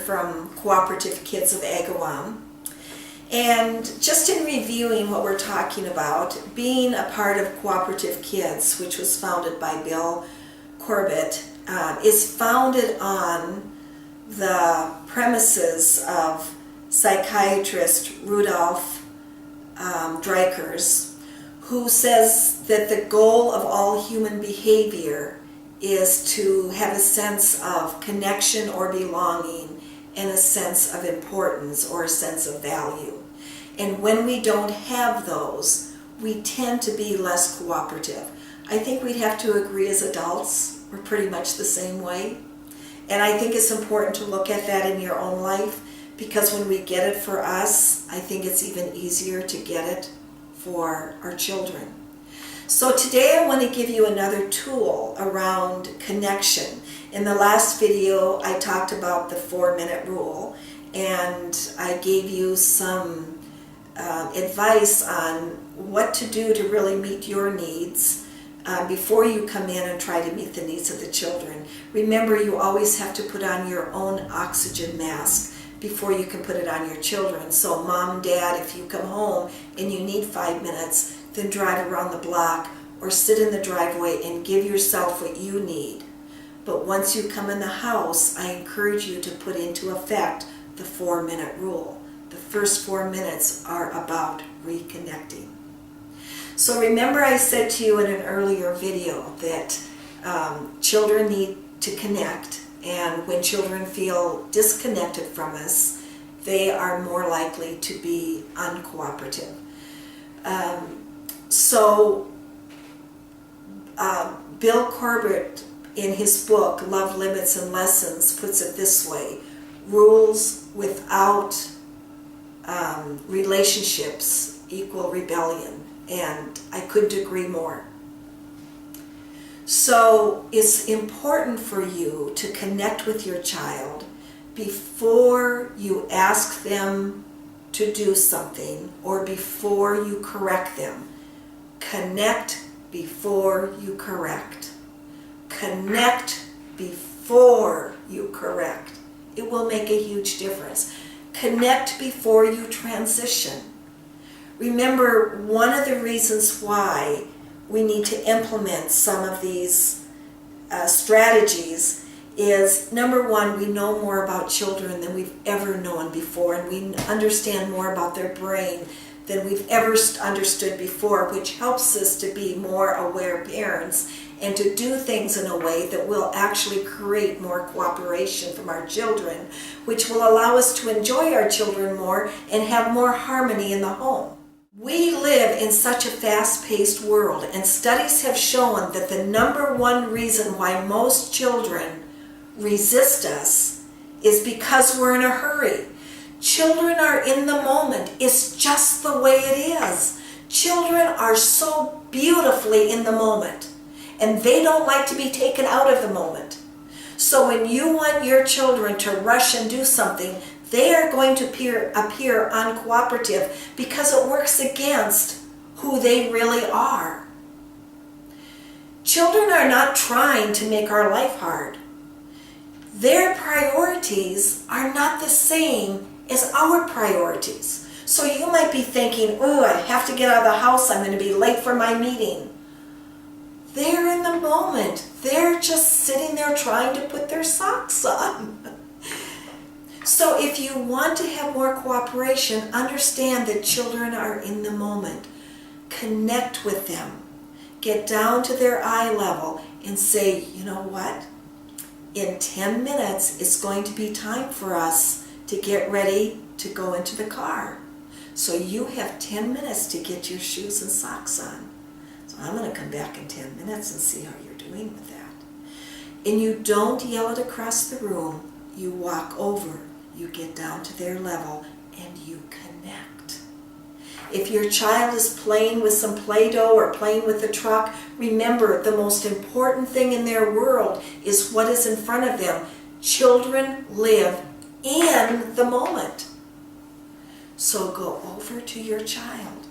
from Cooperative Kids of Agawam. And just in reviewing what we're talking about, being a part of Cooperative Kids, which was founded by Bill Corbett, is founded on the premises of psychiatrist Rudolf Dreikurs, who says that the goal of all human behavior is to have a sense of connection or belonging and a sense of importance or a sense of value. And when we don't have those, we tend to be less cooperative. I think we'd have to agree as adults, we're pretty much the same way. And I think it's important to look at that in your own life, because when we get it for us, I think it's even easier to get it for our children. So today I want to give you another tool around connection. In the last video, I talked about the 4-minute rule, and I gave you some advice on what to do to really meet your needs before you come in and try to meet the needs of the children. Remember, you always have to put on your own oxygen mask before you can put it on your children. So mom and dad, if you come home and you need 5 minutes, then drive around the block or sit in the driveway and give yourself what you need. But once you come in the house, I encourage you to put into effect the 4-minute rule. The first 4 minutes are about reconnecting. So remember, I said to you in an earlier video that children need to connect, and when children feel disconnected from us, they are more likely to be uncooperative. Bill Corbett, in his book, Love, Limits, and Lessons, puts it this way: rules without relationships equal rebellion. And I couldn't agree more. So it's important for you to connect with your child before you ask them to do something or before you correct them. Connect before you correct. Connect before you correct. It will make a huge difference. Connect before you transition. Remember, one of the reasons why we need to implement some of these strategies is, number one, we know more about children than we've ever known before, and we understand more about their brain than we've ever understood before, which helps us to be more aware parents and to do things in a way that will actually create more cooperation from our children, which will allow us to enjoy our children more and have more harmony in the home. We live in such a fast-paced world, and studies have shown that the number one reason why most children resist us is because we're in a hurry. Children are in the moment. It's just the way it is. Children are so beautifully in the moment, and they don't like to be taken out of the moment. So when you want your children to rush and do something, they are going to appear uncooperative because it works against who they really are. Children are not trying to make our life hard. Their priorities are not the same as our priorities. So you might be thinking, oh, I have to get out of the house, I'm going to be late for my meeting. They're in the moment. They're just sitting there trying to put their socks on. So if you want to have more cooperation, understand that children are in the moment. Connect with them. Get down to their eye level and say, you know what? In 10 minutes, it's going to be time for us to get ready to go into the car. So you have 10 minutes to get your shoes and socks on. So I'm going to come back in 10 minutes and see how you're doing with that. And you don't yell it across the room. You walk over. You get down to their level and you connect. If your child is playing with some Play-Doh or playing with the truck, remember, the most important thing in their world is what is in front of them. Children live in the moment. So go over to your child,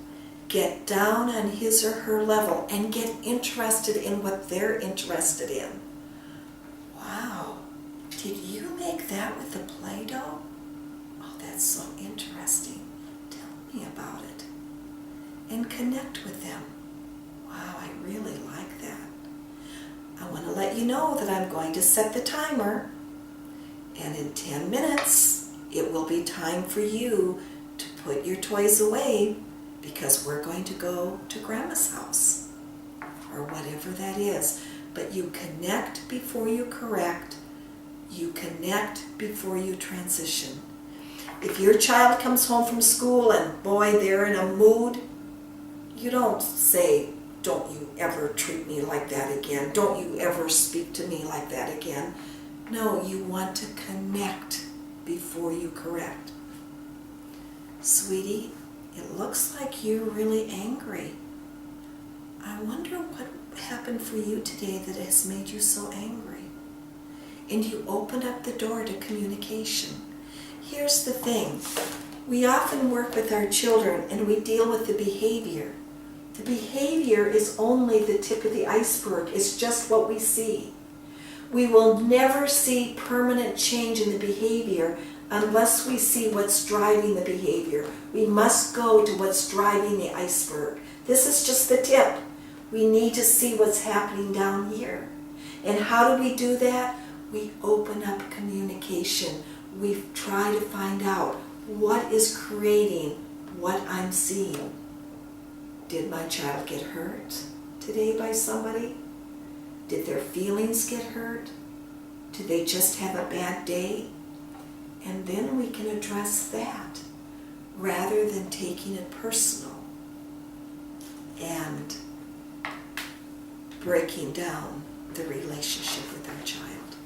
get down on his or her level, and get interested in what they're interested in. Wow, did you make like that with the Play-Doh? Oh, that's so interesting. Tell me about it. And connect with them. Wow, I really like that. I want to let you know that I'm going to set the timer, and in 10 minutes it will be time for you to put your toys away, because we're going to go to Grandma's house, or whatever that is. But you connect before you correct. You connect before you transition. If your child comes home from school and boy, they're in a mood, you don't say, "Don't you ever treat me like that again. Don't you ever speak to me like that again." No, you want to connect before you correct. Sweetie, it looks like you're really angry. I wonder what happened for you today that has made you so angry. And you open up the door to communication. Here's the thing. We often work with our children and we deal with the behavior. The behavior is only the tip of the iceberg. It's just what we see. We will never see permanent change in the behavior unless we see what's driving the behavior. We must go to what's driving the iceberg. This is just the tip. We need to see what's happening down here. And how do we do that? We open up communication. We try to find out what is creating what I'm seeing. Did my child get hurt today by somebody? Did their feelings get hurt? Did they just have a bad day? And then we can address that rather than taking it personal and breaking down the relationship with our child.